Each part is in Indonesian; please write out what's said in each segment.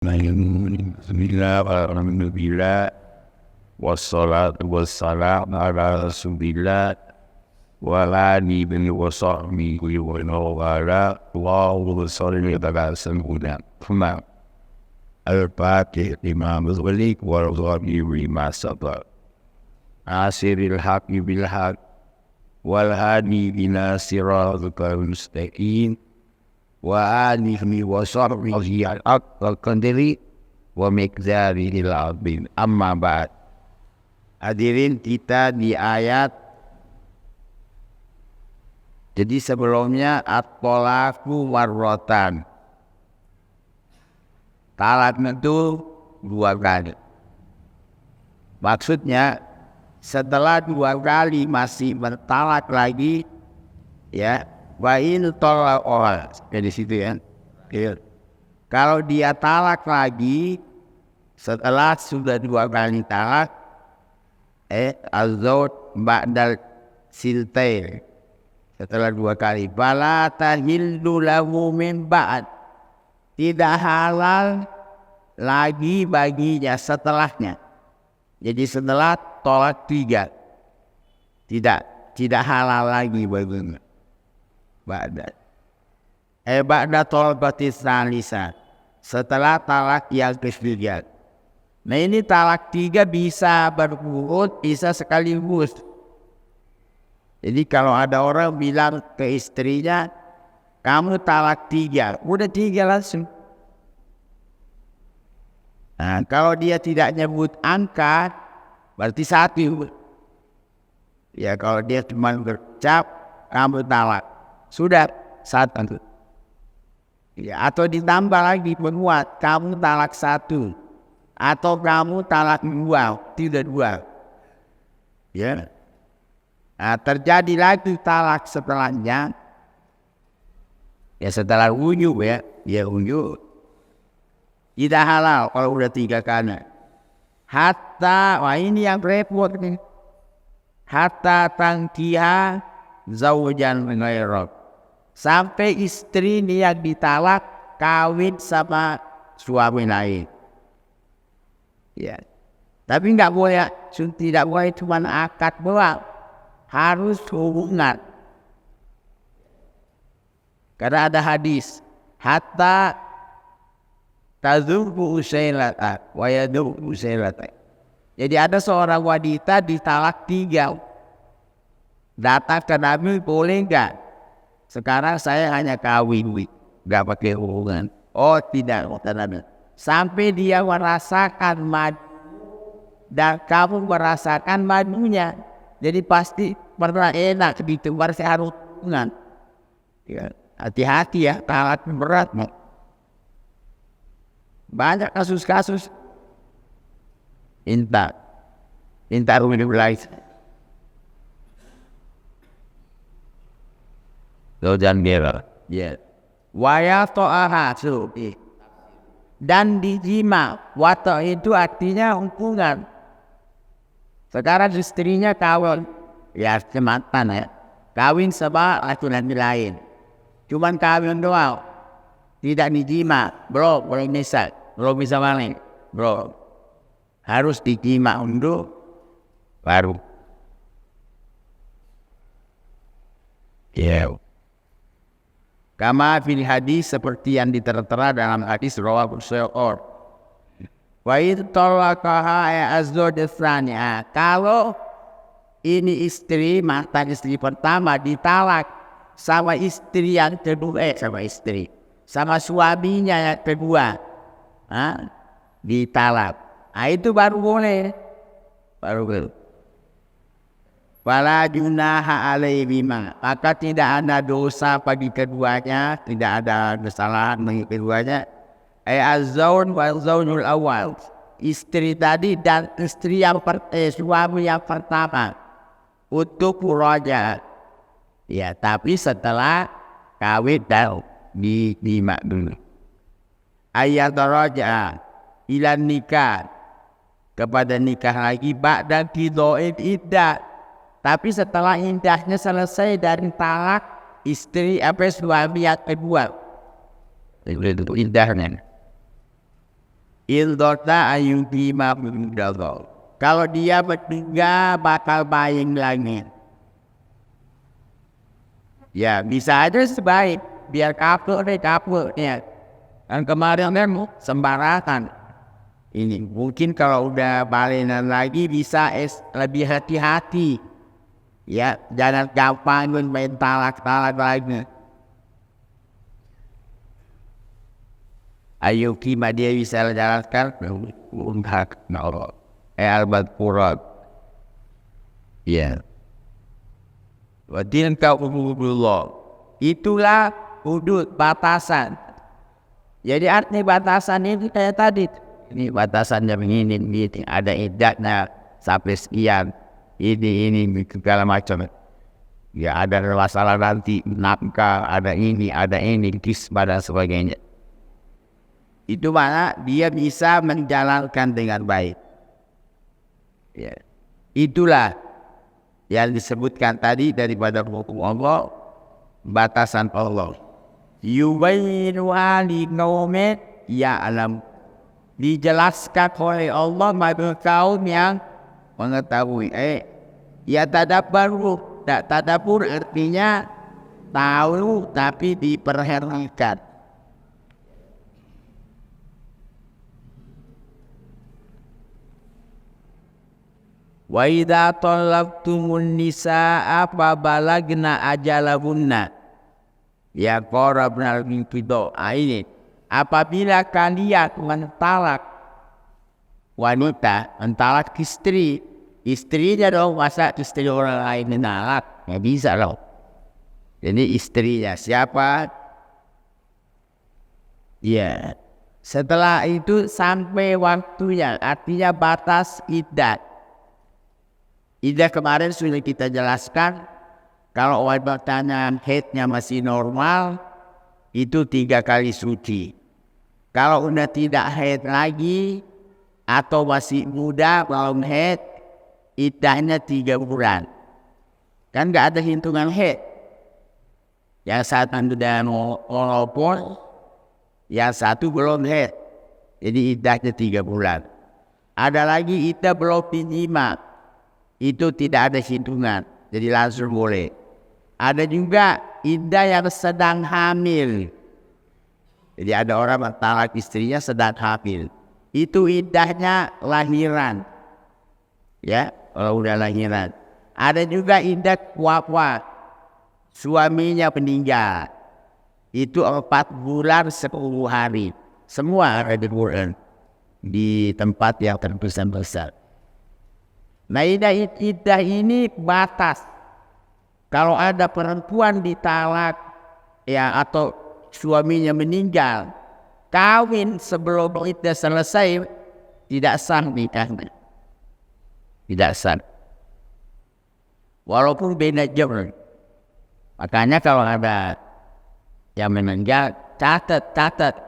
Bismillah, alhamdulillah, wassalatu wassalamu ala rasulillah, wa alihi wa sahbihi wa wala, Allahumma salli ala sayyidina Muhammad al-Fatih lima ughliq wal khatimi lima sabaq nasiril haqqi bil haqq wal hadi ila siratal mustaqim wa alihi wa sahbihi al-qadri wa miqdarihil azim. Amma ba'd. Hadirin, kita di ayat, jadi sebelumnya at-thalaqu marratan, talak itu 2 kali. Maksudnya setelah 2 kali masih bertalak lagi, ya, wa in talaqoha, di situ ya. Kalau dia talak lagi setelah sudah 2 kali talak, azawj ba'dal siltain, setelah 2 kali, fala tahillu lahu min ba'd, tidak halal lagi baginya setelahnya. Jadi setelah tolak 3, tidak halal lagi baginya. Ba'da tolbatis salisa, setelah talak yang ketiga. Nah, ini talak 3 bisa berurut, bisa sekaligus. Jadi kalau ada orang bilang ke istrinya, kamu talak 3, udah 3 langsung. Nah, kalau dia tidak nyebut angka, berarti 1. Ya, kalau dia cuma berucap, kamu talak, sudah 1. Ya, atau ditambah lagi menguat, kamu talak 1, atau kamu talak 2, tidak 2. Ya. Nah, terjadi lagi talak setelahnya, ya setelah unyu, ya unyu, tidak halal kalau udah 3 kali. Hatta, wah ini yang repot nih, hatta tangkiha zawjan ghairak, sampai istri ini yang ditalak kawin sama suami lain. Ya, tapi tidak boleh cuma akad doang, harus hubungan. Karena ada hadis, hatta tazubu usailata wa yadu usailata. Jadi ada seorang wanita ditalak 3, datang ke Nabi, boleh enggak? Sekarang saya hanya kawin, enggak pakai hubungan. Oh tidak, kata Nabi. Sampai dia merasakan madu dan kamu merasakan madunya. Jadi pasti pernah enak gitu, harus hubungan. Ya, hati-hati ya, talak berat. Banyak kasus-kasus. Inta rumah lain. Jangan gera. Ya. Waya to'aha, dan dijima. Wato itu artinya hubungan. Sekarang istrinya kawin, ya mantan ya, kawin sama laki-laki lain, cuman kawin doang, tidak dijima, bro, belum bisa balik, bro, harus dijima dulu baru. Ya. Kama fil hadis, seperti yang ditertera dalam hadis rawahu Syafi'i. Wa italaqaha azwajnya, kalau ini istri, mantan istri pertama ditalak sama istri yang kedua, sama suaminya yang kedua, ditalak, itu baru boleh, Fala junaha alaihima, maka tidak ada dosa bagi keduanya, tidak ada kesalahan bagi keduanya. Az-zawj wa zawjul awal, istri tadi dan istri yang suami yang pertama, untuk murajaah. Ya, tapi setelah kawin dan dijima dulu. Ayat rajaah ila nikah, kepada nikah lagi ba'da qida'il iddah, tapi setelah iddahnya selesai dari talak istri suami yang kedua, itu iddahnya. Indota ayutima bimdallah. Kalau dia meninggal bakal bayang lagi. Ya bisa aja sebaik biar kapur ya. Dan kemarin kan sembarangan. Ini mungkin kalau udah balinan lagi bisa lebih hati-hati. Ya jangan gampang main talak lagi. Ayo kima dia bisa jalankan untuk albat purat. Ya. Wadin kau hududullah. Itulah hudud batasan. Jadi arti batasan ini kayak tadi. Ini batasannya begini, ada iddatnya sampai sekian. Ini segala macam. Ya ada masalah nanti nafkah, ada ini, kisbah dan sebagainya. Itu mana dia bisa menjalankan dengan baik. Ya. Itulah yang disebutkan tadi daripada hukum Allah, batasan Allah. Yubayinu liqaumin ya'lam. Dijelaskan oleh Allah bagi kaum yang mengetahui. Ya tadabbaru. Tadabbur artinya tahu tapi diperhatikan. Wa idza talaqtumun nisaa fa balagna ajalahunna ya qarabna al-inqidha. Ini apabila kalian mentalak wanita, mentalak istrinya dong, masa istri orang lain mentalak? Nggak bisa loh. Jadi istrinya siapa? Ya. Setelah itu sampai waktunya, artinya batas iddah. Iddah kemarin sudah kita jelaskan, kalau wanitanya haidnya masih normal, itu 3 kali suci. Kalau udah tidak haid lagi, atau masih muda belum haid, iddahnya 3 bulan. Kan gak ada hitungan haid. Yang satu sudah walaupun, yang satu belum haid. Jadi iddahnya 3 bulan. Ada lagi iddah belum diterima. Itu tidak ada hitungan, jadi langsung boleh. Ada juga iddah yang sedang hamil. Jadi ada orang mentalak istrinya sedang hamil. Itu iddahnya lahiran. Ya, kalau udah lahiran. Ada juga iddah wafat. Suaminya meninggal. Itu 4 bulan 10 hari. Semua ada di Quran. Di tempat yang terbesar-besar. Nah iddah ini batas. Kalau ada perempuan ditalak ya atau suaminya meninggal, kawin sebelum iddah selesai tidak sah nikahnya. Tidak sah. Walaupun beda jam. Makanya kalau ada yang meninggal, catat.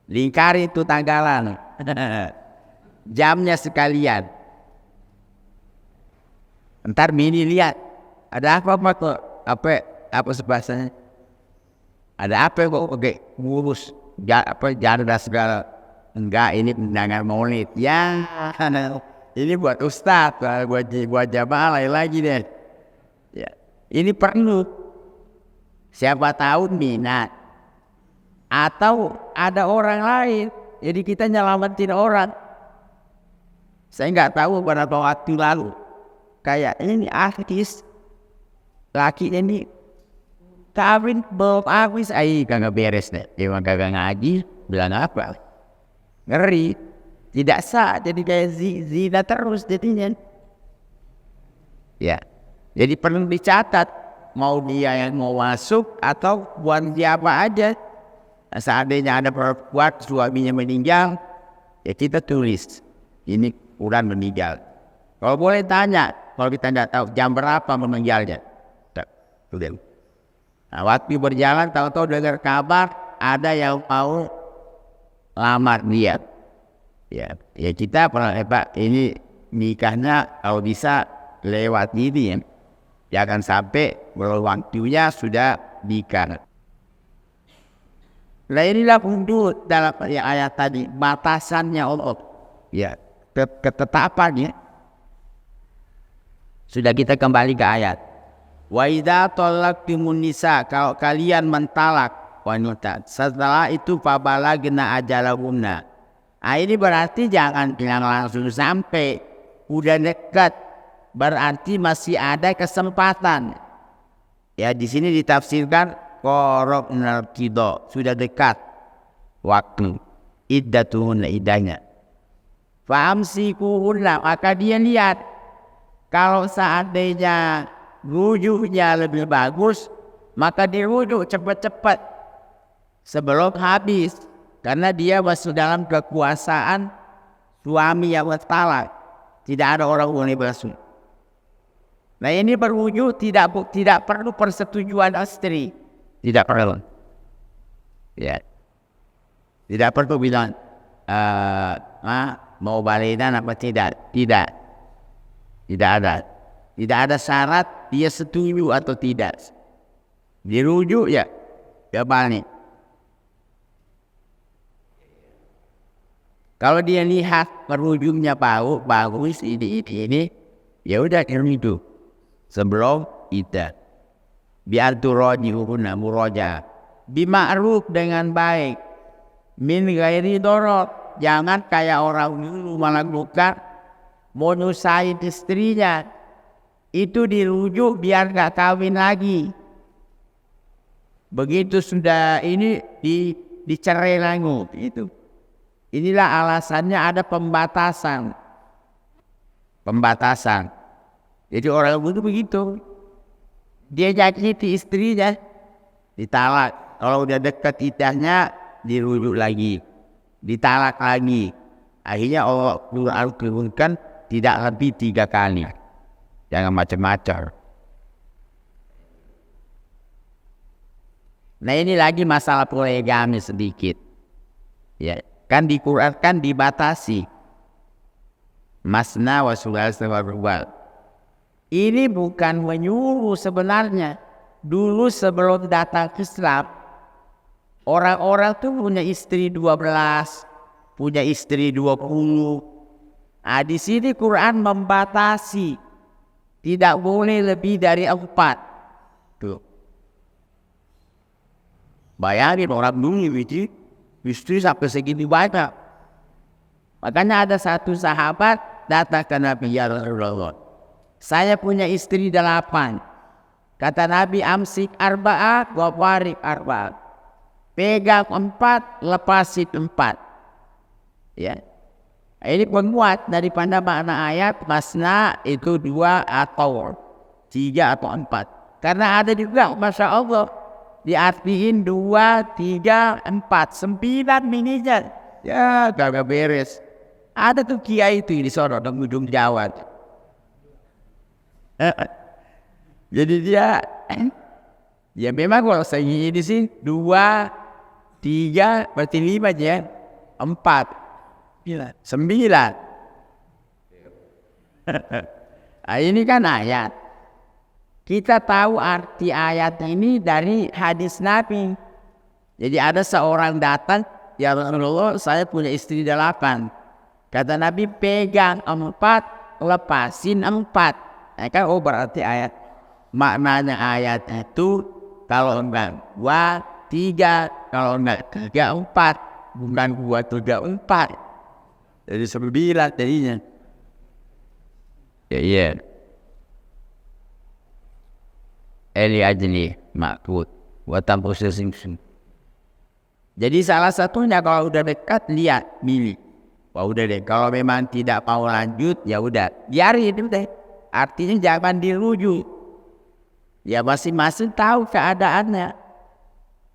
Lingkari itu tanggalan. Jamnya sekalian. Ntar mini lihat ada apa kok apa sebahasanya, ada apa kok oke ngurus janda segala. Enggak, ini undangan maulid ya. Ini buat ustadz, buat jamaah lain lagi deh ya. Ini perlu siapa tahu minat atau ada orang lain, jadi kita nyelamatin orang. Saya nggak tahu pada waktu lalu kayak ini artis laki ini kawin belum habis, kagak beres deh. Emang kagak ngaji, bilang apa? Ngeri, tidak sah, jadi kayak zina terus jadinya. Ya, jadi perlu dicatat mau dia yang mau masuk atau buat siapa aja. Nah, seandainya ada perempuan suaminya meninggal, ya kita tulis ini udah meninggal. Kalau boleh tanya, kalau kita tidak tahu jam berapa meninggalnya. Nah, waktu berjalan tahu-tahu dengar kabar ada yang mau lamar dia. Ya kita Pak ini nikahnya kalau bisa lewat ini ya. Jangan sampai belum waktunya sudah nikah. Nah inilah hudud dalam ayat tadi, batasannya Allah. Ya, ketetapannya. Sudah kita kembali ke ayat. Wa idza talaqtumun nisa, kalau kalian mentalak wanita, setelah itu fabalagna ajalahunna. Ini berarti jangan bilang langsung sampai, udah dekat, berarti masih ada kesempatan. Ya di sini ditafsirkan qarabnal qida, sudah dekat waktu iddatuhunna, idahnya. Famsikuhunna, maka dia lihat kalau seandainya rujuknya lebih bagus, maka dirujuk cepat-cepat sebelum habis, karena dia masuk dalam kekuasaan suami yang bertalak, tidak ada orang boleh basuh. Nah ini berujuk tidak perlu persetujuan istri, tidak perlu. Ya, tidak perlu bilang mau balikan apa tidak ada. Tidak ada syarat dia setuju atau tidak. Dirujuk ya balik. Kalau dia lihat merujuknya bagus ini, ya udah dirujuk sebelum iddah. Biar turajihuna muraja bima'ruf, dengan baik, min ghairi dorot, jangan kayak orang dulu melakukan mau nyusahin istrinya, itu dirujuk biar gak kawin lagi. Begitu sudah ini dicerai lagi itu. Inilah alasannya ada pembatasan. Jadi orang itu begitu. Dia nyakiti istrinya, ditalak. Kalau udah dekat iddahnya dirujuk lagi, ditalak lagi. Akhirnya Allah turunkan tidak lebih 3 kali. Jangan macam-macam. Nah ini lagi masalah poligami sedikit. Ya, kan di Quran kan dibatasi. Masna wa sulasa wa ruba'. Ini bukan menyuruh sebenarnya. Dulu sebelum datang Islam, orang-orang tuh punya istri 12, punya istri 20. Di sini Quran membatasi, tidak boleh lebih dari 4. Tuh. Bayangin orang dulu itu istri sampai segini banyak. Makanya ada satu sahabat datang ke Nabi, ya Rasulullah, saya punya istri 8. Kata Nabi, amsik arba'at wa farik arba'at. Pegang 4, lepasin 4. Ya. Ini penguat daripada makna ayat masna itu 2 atau 3 atau 4. Karena ada juga Masya Allah diartiin 2, 3, 4, 9 mininya. Ya gak beres. Ada tuh kiai itu di sono di ujung Jawa. Jadi dia ya memang kalau saya ini sih 2, 3 berarti 5 aja, 4, 9. Nah, ini kan ayat. Kita tahu arti ayat ini dari hadis Nabi. Jadi ada seorang datang, ya Rasulullah, saya punya istri 8. Kata Nabi, pegang 4, lepasin 4. Nah, kan berarti ayat. Maknanya ayat itu kalau enggak 2, 3, kalau enggak 3, 4, bukan 2, 3, 4. Jadi 9 jadinya. Ya iya. Eli ajli maksud watam posesing. Jadi salah satunya kalau udah dekat lihat milih. Wah udah deh, kalau memang tidak mau lanjut ya udah biarin itu deh. Artinya jangan dirujuk. Ya masing-masing tahu keadaannya.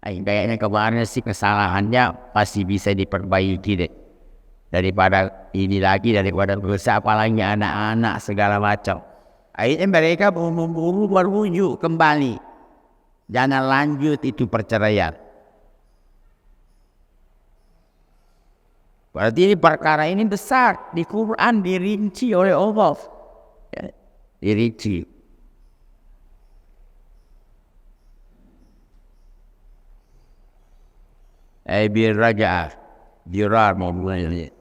Kayaknya kemarin sih kesalahannya masih bisa diperbaiki deh. Daripada ini lagi, daripada berusaha apalagi anak-anak segala macam. Akhirnya mereka buru-buru merujuk kembali. Jangan lanjut itu perceraian. Berarti ini perkara ini besar. Di Quran dirinci oleh Allah. Ya, dirinci. birraja'ah dirar maksudnya.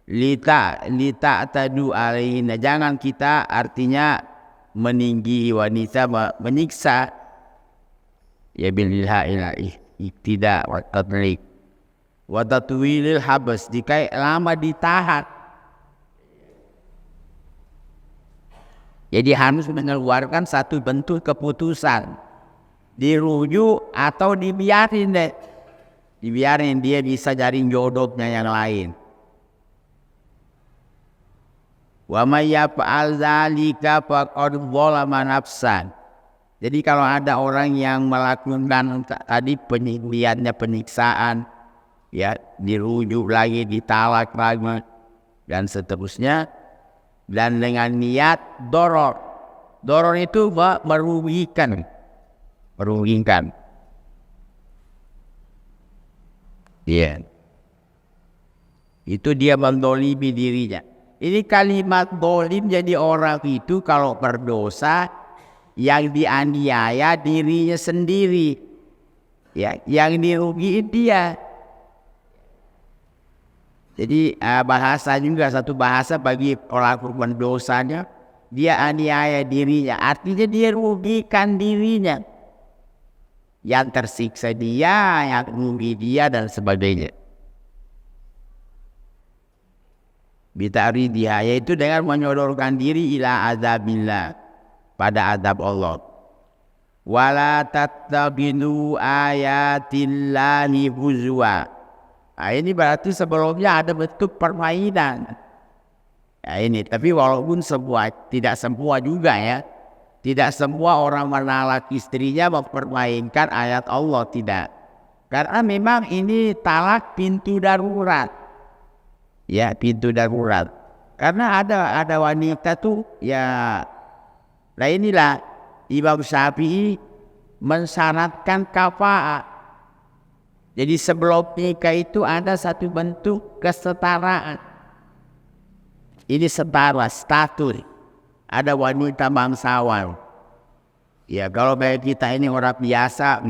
Lita tadu alaihinna, jangan kita artinya meninggi wanita, menyiksa, ya bilha ila tidak wa tatrik wa tatwilil habas, jika lama ditahan. Jadi harus mengeluarkan satu bentuk keputusan, dirujuk atau dibiarin deh, dibiarin dia bisa cari jodohnya yang lain. Wa may yaf'al dzalika faqad dzalama nafsan. Jadi kalau ada orang yang melakukan tadi niatnya penyiksaan, ya dirujuk lagi, ditalak lagi dan seterusnya, dan dengan niat doror itu merugikan. Iya. Itu dia mendolimi dirinya. Ini kalimat dolim, jadi orang itu kalau berdosa yang dianiaya dirinya sendiri, ya, yang dirugiin dia. Jadi bahasa juga, satu bahasa bagi orang berdosanya, dia aniaya dirinya, artinya dia rugikan dirinya, yang tersiksa dia, yang rugi dia dan sebagainya. Bitari dia, yaitu dengan menyodorkan diri ila azabillah, pada azab Allah. Wala tattabidu ayatillahi huzwa. Nah, ini berarti sebelumnya ada bentuk permainan. Ya ini, tapi walaupun tidak semua juga ya. Tidak semua orang menalak istrinya mempermainkan ayat Allah, tidak. Karena memang ini talak pintu darurat. Ya, pintu darurat. Karena ada wanita tuh ya. Nah inilah Imam Syafi'i mensyaratkan kafa'ah. Jadi sebelum nikah itu ada satu bentuk kesetaraan. Ini setara status. Ada wanita bangsawan. Ya kalau bagi kita ini orang biasa,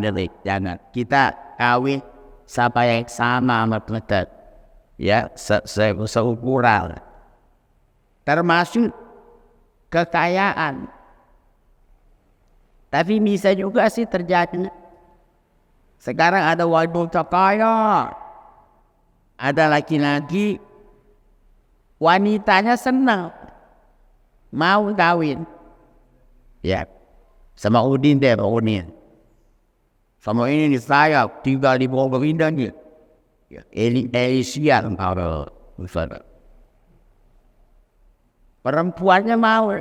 jangan. Kita kawin sama yang sama sama kita. Ya, seukuran. Termasuk kekayaan. Tapi bisa juga sih terjadi. Sekarang ada wanita kaya, ada laki-laki, wanitanya senang, mau kawin. Ya, sama Udin deh, Udin. Sama ini saya tinggal di Bogor Indah nih. Elisia perempuannya mau,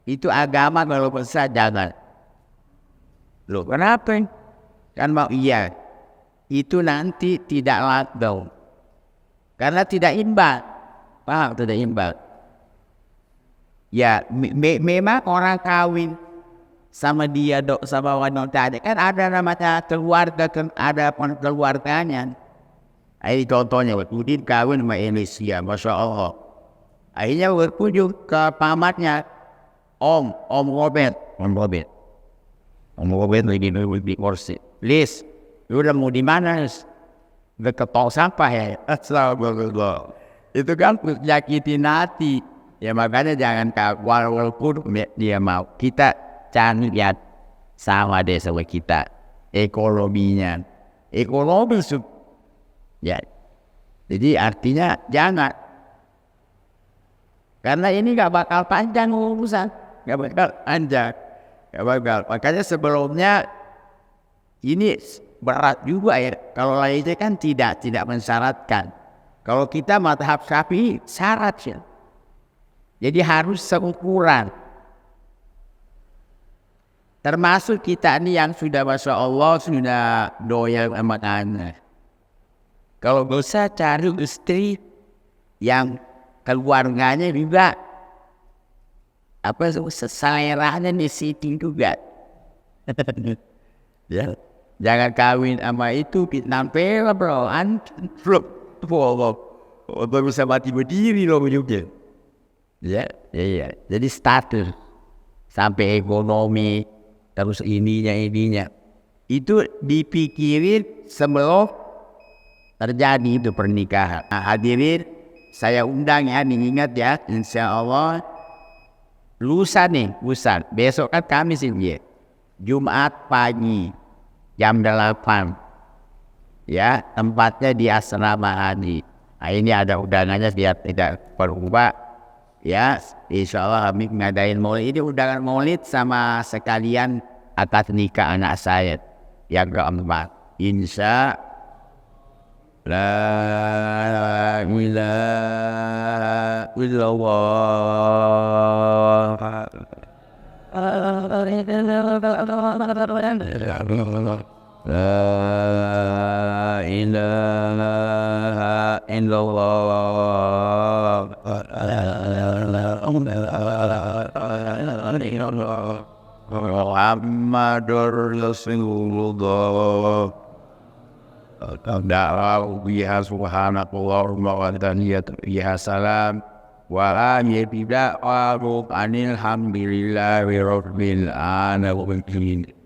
itu agama kalau besar jangan. Loh kenapa? Kan mau iya, itu nanti tidak lockdown karena tidak imbang, paham? Tidak imbang. Ya memang orang kawin sama dia sama wanita kan ada namanya keluarga, ada keluarganya. Ini contohnya, Udin kawin sama Elisia, Masya Allah. Akhirnya berkunjung ke pamatnya, Om Robert lagi di kursi. Lis, lu udah mau di mana? Dekat tong sampah ya. Astagfirullah. Itu kan nyakitin hati. Ya makanya jangan walaupun dia mau, kita cari lihat sama deh sama kita ekonominya. Ekonomi ya, jadi artinya jangan, karena ini gak bakal panjang urusan, gak bakal panjang, gak bakal. Makanya sebelumnya ini berat juga ya. Kalau lainnya kan tidak mensyaratkan. Kalau kita mazhab Syafi'i syarat ya. Jadi harus seukuran. Termasuk kita ini yang sudah Masya Allah sudah doyan amat aneh. Kalau bisa cari istri yang keluarganya juga seleranya di situ juga. Ya, jangan kawin sama itu nampel bro, belum bisa mati berdiri loh juga. Ya. Jadi status sampai ekonomi terus ininya itu dipikirin sebelum terjadi itu pernikahan. Nah, hadirin saya undang ya, diingat ya, insya Allah lusa besok kan Kamis ini, Jumat pagi jam 8 ya, tempatnya di asrama haji. Nah, ini ada undangannya biar tidak berubah ya. Insya Allah kami ngadain maulid, ini undangan maulid sama sekalian akad nikah anak saya yang keempat. Insya La ilaha illallah. La ilaha illallah. Muhammadur Rasulullah. Da'wa biha subhanakallahumma wa biha salam wa amir bida'wa anil hamdulillahi rabbil alamin.